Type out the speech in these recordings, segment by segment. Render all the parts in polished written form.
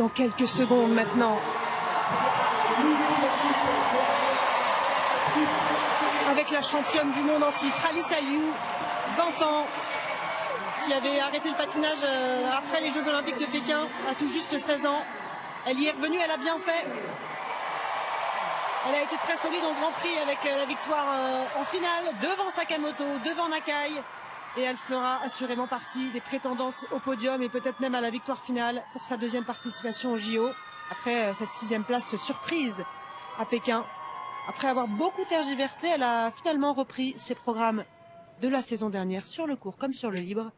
dans quelques secondes maintenant. Avec la championne du monde en titre, Alice Aliou, 20 ans, qui avait arrêté le patinage après les Jeux Olympiques de Pékin, à tout juste 16 ans. Elle y est revenue, elle a bien fait. Elle a été très solide en Grand Prix avec la victoire en finale, devant Sakamoto, devant Nakai. Et elle fera assurément partie des prétendantes au podium et peut-être même à la victoire finale pour sa deuxième participation au JO. Après cette 6e place surprise à Pékin. Après avoir beaucoup tergiversé, elle a finalement repris ses programmes de la saison dernière sur le court comme sur le libre.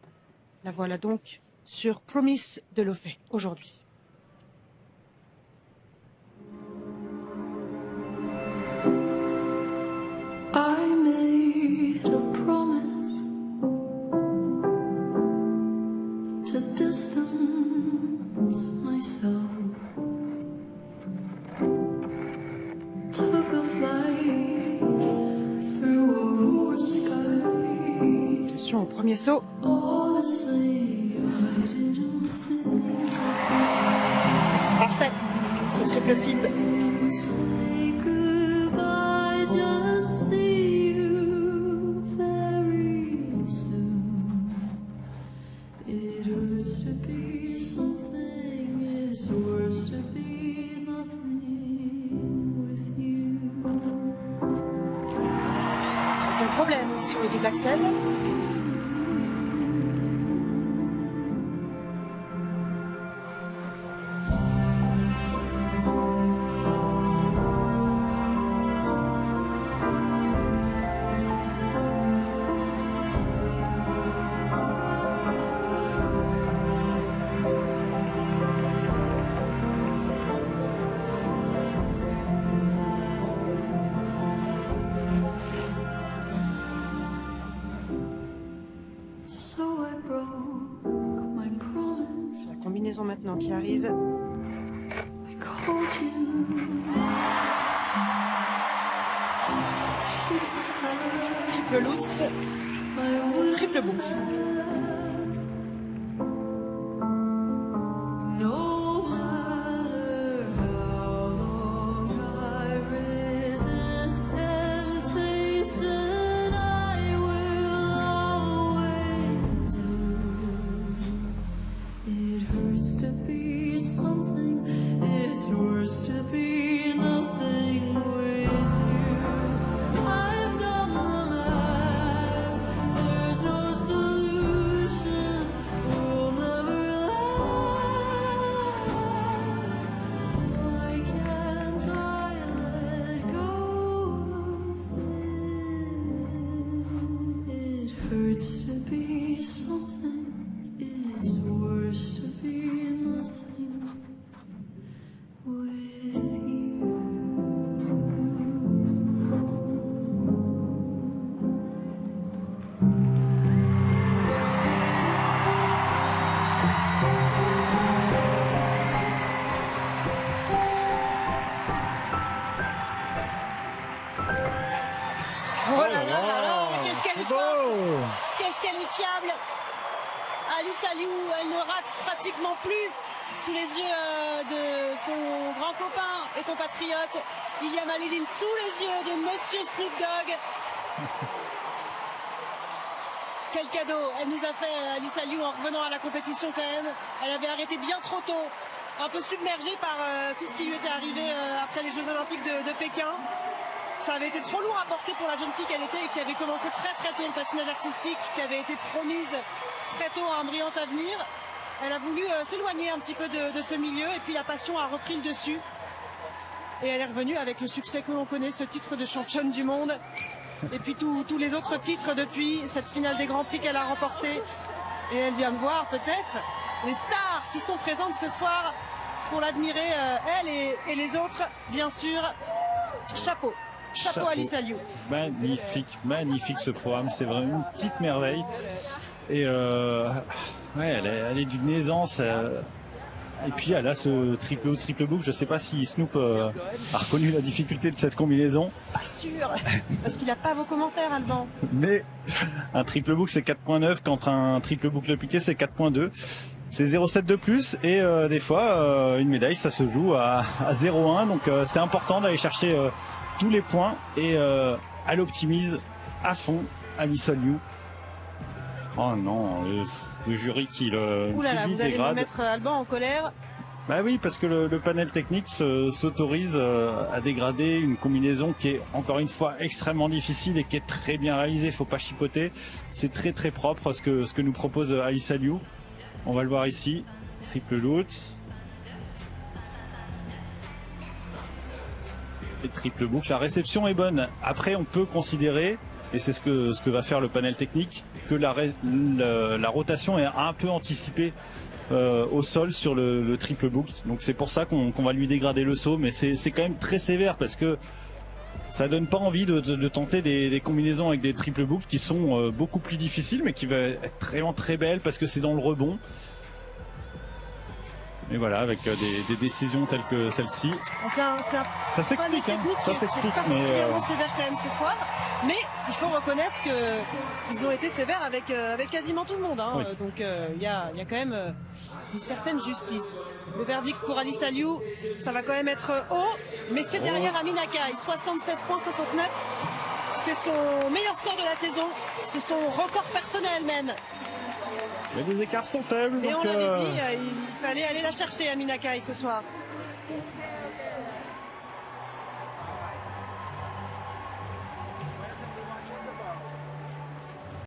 La voilà donc sur Promise de Lofay aujourd'hui. I made a promise to distance myself. Took a flight through a sky. Attention au premier saut. Honestly, I didn't think Parfait. Ce triple flip. say goodbye, just see you very soon. It hurts to be something, it's worse to be nothing with you. Aucun problème sur le double axel. So I broke my promise. La combinaison maintenant qui arrive. I called you. Triple Lutz, triple boucle. No matter how long I resist temptation, I will always lose. It hurts to be something, it's worse to be nothing with you. I've done the math, there's no solution, we'll never last. Why can't I let go of it? It hurts to be something, it's worse to be nothing with you. Oh là là là là, qu'est-ce qu'elle est forte, qu'est-ce qu'elle est fiable. Alice Aliou, elle ne rate pratiquement plus sous les yeux de son grand copain et compatriote Ilia Malilin, sous les yeux de Monsieur Snoop Dogg. Quel cadeau elle nous a fait, Alice Aliou, en revenant à la compétition quand même. Elle avait arrêté bien trop tôt, un peu submergée par tout ce qui lui était arrivé après les Jeux Olympiques de Pékin. Ça avait été trop lourd à porter pour la jeune fille qu'elle était et qui avait commencé très très tôt le patinage artistique, qui avait été promise très tôt à un brillant avenir. Elle a voulu s'éloigner un petit peu de ce milieu et puis la passion a repris le dessus. Et elle est revenue avec le succès que l'on connaît, ce titre de championne du monde. Et puis tous les autres titres depuis cette finale des Grands Prix qu'elle a remporté. Et elle vient de voir peut-être les stars qui sont présentes ce soir pour l'admirer, elle et les autres, bien sûr. Chapeau. Chapeau Alice Aliou. Magnifique, magnifique ce programme, c'est vraiment une petite merveille. Et ouais, elle est d'une aisance. Et puis elle a ce triple boucle. Je sais pas si Snoop a reconnu la difficulté de cette combinaison. Pas sûr, parce qu'il n'a pas vos commentaires, Alban. Mais un triple boucle c'est 4.9, quand un triple boucle piqué c'est 4.2. c'est 0,7 de plus et des fois une médaille ça se joue à 0,1 donc c'est important d'aller chercher tous les points et elle optimise à fond Alyssa Liu. Oh non, le jury qui le Ouh là là, vous allez me dégrade. mettre Alban en colère. Bah oui, parce que le panel technique s'autorise à dégrader une combinaison qui est encore une fois extrêmement difficile et qui est très bien réalisée. Faut pas chipoter. C'est très très propre ce que nous propose Alyssa Liu. On va le voir ici. Triple Lutz. Et triple boucle. La réception est bonne. Après, on peut considérer, et c'est ce que va faire le panel technique, que la rotation est un peu anticipée au sol sur le triple boucle. Donc c'est pour ça qu'on va lui dégrader le saut, mais c'est quand même très sévère parce que ça donne pas envie de tenter des combinaisons avec des triple boucles qui sont beaucoup plus difficiles, mais qui va être vraiment très belles parce que c'est dans le rebond. Et voilà, avec des décisions telles que celle-ci. Ça s'explique, hein. Ça s'explique, mais particulièrement sévère quand même ce soir. Mais il faut reconnaître qu'ils ont été sévères avec quasiment tout le monde. Hein. Oui. Donc il y a quand même une certaine justice. Le verdict pour Alyssa Liu, ça va quand même être haut, mais c'est derrière Amina Kai, 76 points 69. C'est son meilleur score de la saison. C'est son record personnel même. Mais les écarts sont faibles. Et donc, on l'avait dit, il fallait aller la chercher Amina Kai ce soir.